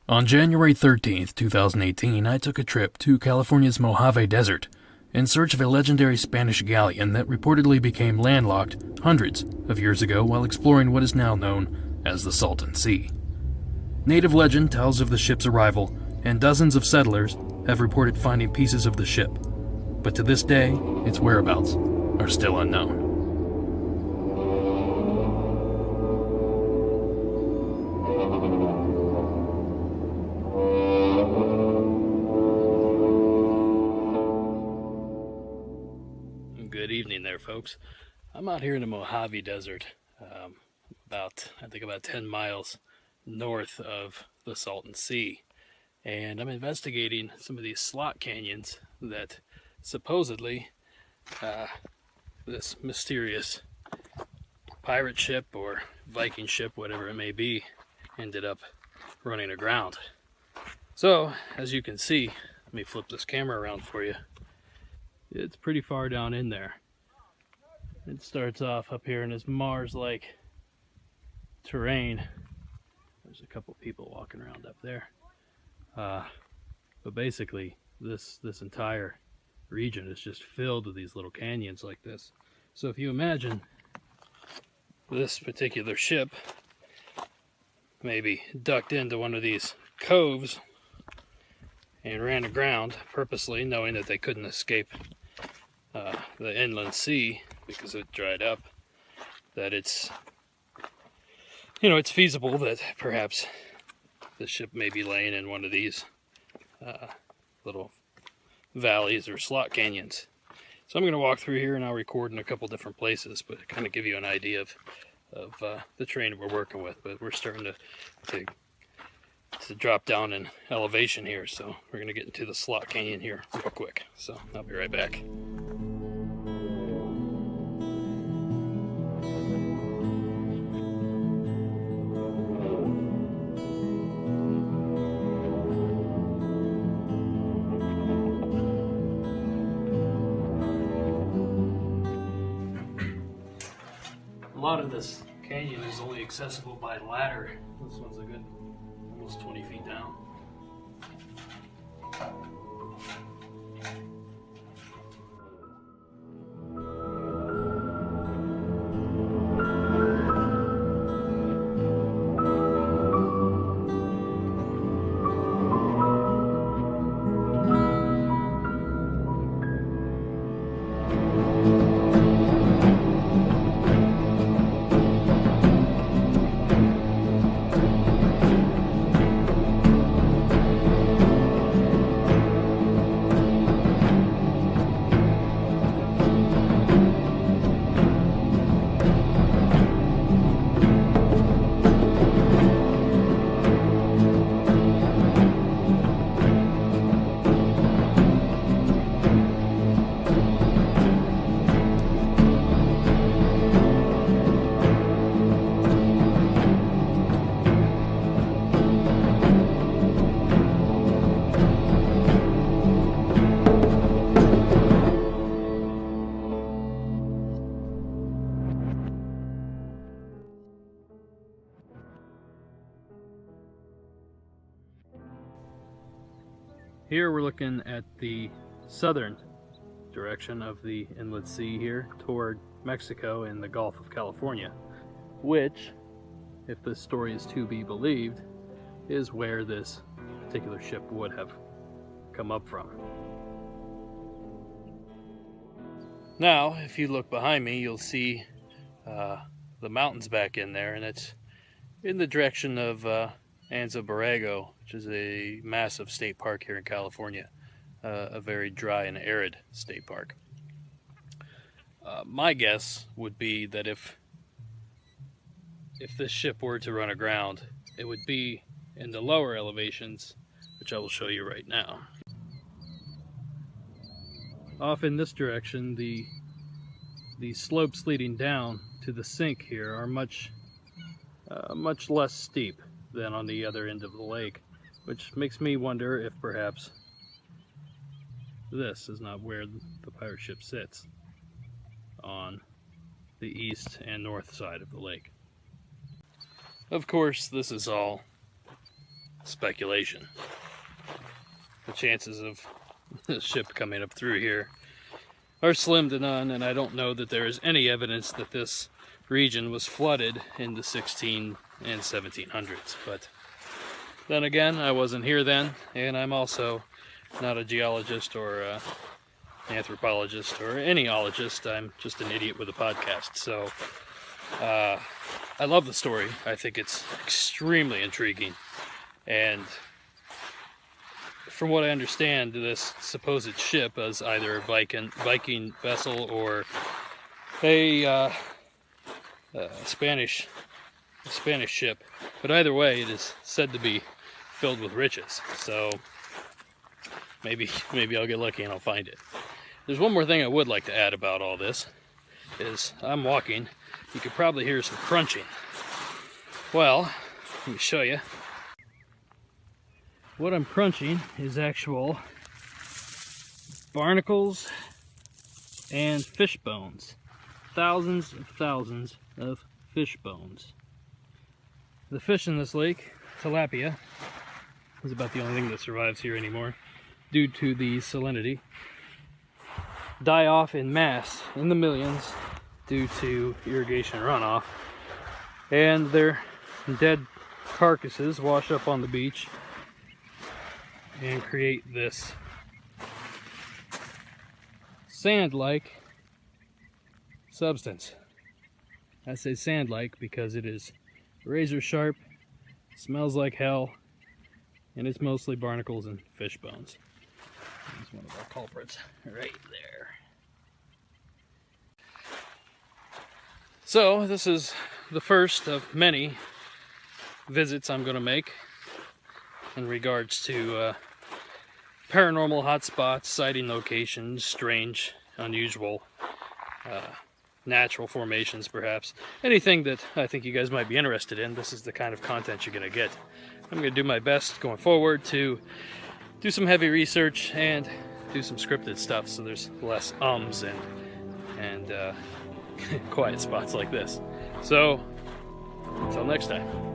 On January 13th, 2018, I took a trip to California's Mojave Desert in search of a legendary Spanish galleon that reportedly became landlocked hundreds of years ago while exploring what is now known as the Salton Sea. Native legend tells of the ship's arrival, and dozens of settlers have reported finding pieces of the ship, but to this day, its whereabouts are still unknown. Good evening there, folks. I'm out here in the Mojave Desert, about 10 miles north of the Salton Sea, and I'm investigating some of these slot canyons that supposedly this mysterious pirate ship or Viking ship, whatever it may be, ended up running aground. So, as you can see, let me flip this camera around for you. It's pretty far down in there. It starts off up here in this Mars-like terrain. There's a couple people walking around up there. But basically, this entire region is just filled with these little canyons like this. So if you imagine this particular ship maybe ducked into one of these coves and ran aground purposely, knowing that they couldn't escape the inland sea because it dried up, that it's feasible that perhaps the ship may be laying in one of these little valleys or slot canyons. So I'm going to walk through here and I'll record in a couple different places, but kind of give you an idea of the terrain we're working with. But we're starting to drop down in elevation here, so we're going to get into the slot canyon here real quick. So I'll be right back. A lot of this canyon is only accessible by ladder. This one's a good almost 20 feet down. Here we're looking at the southern direction of the inlet sea here toward Mexico and the Gulf of California, which, if this story is to be believed, is where this particular ship would have come up from. Now, if you look behind me, you'll see the mountains back in there, and it's in the direction of Anza Borrego, which is a massive state park here in California, a very dry and arid state park. My guess would be that if this ship were to run aground, it would be in the lower elevations, which I will show you right now. Off in this direction, the slopes leading down to the sink here are much less steep than on the other end of the lake, which makes me wonder if perhaps this is not where the pirate ship sits, on the east and north side of the lake. Of course, this is all speculation. The chances of the ship coming up through here are slim to none, and I don't know that there is any evidence that this region was flooded in the 16 and 1700s. But then again, I wasn't here then, and I'm also not a geologist or anthropologist or any ologist. I'm just an idiot with a podcast. So I love the story. I think it's extremely intriguing, and from what I understand, this supposed ship is either a Viking vessel or a Spanish ship. But either way, it is said to be filled with riches. So maybe I'll get lucky and I'll find it. There's one more thing I would like to add about all this. Is I'm walking. You could probably hear some crunching. Well, let me show you. What I'm crunching is actual barnacles and fish bones. Thousands of fish bones. The fish in this lake, tilapia, is about the only thing that survives here anymore due to the salinity, die off in mass in the millions due to irrigation runoff, and their dead carcasses wash up on the beach and create this sand-like substance. I say sand-like because it is razor sharp, smells like hell, and it's mostly barnacles and fish bones. That's one of our culprits right there. So this is the first of many visits I'm going to make in regards to paranormal hotspots, sighting locations, strange, unusual, natural formations perhaps. Anything that I think you guys might be interested in, this is the kind of content you're going to get. I'm going to do my best going forward to do some heavy research and do some scripted stuff so there's less ums and quiet spots like this. So, until next time.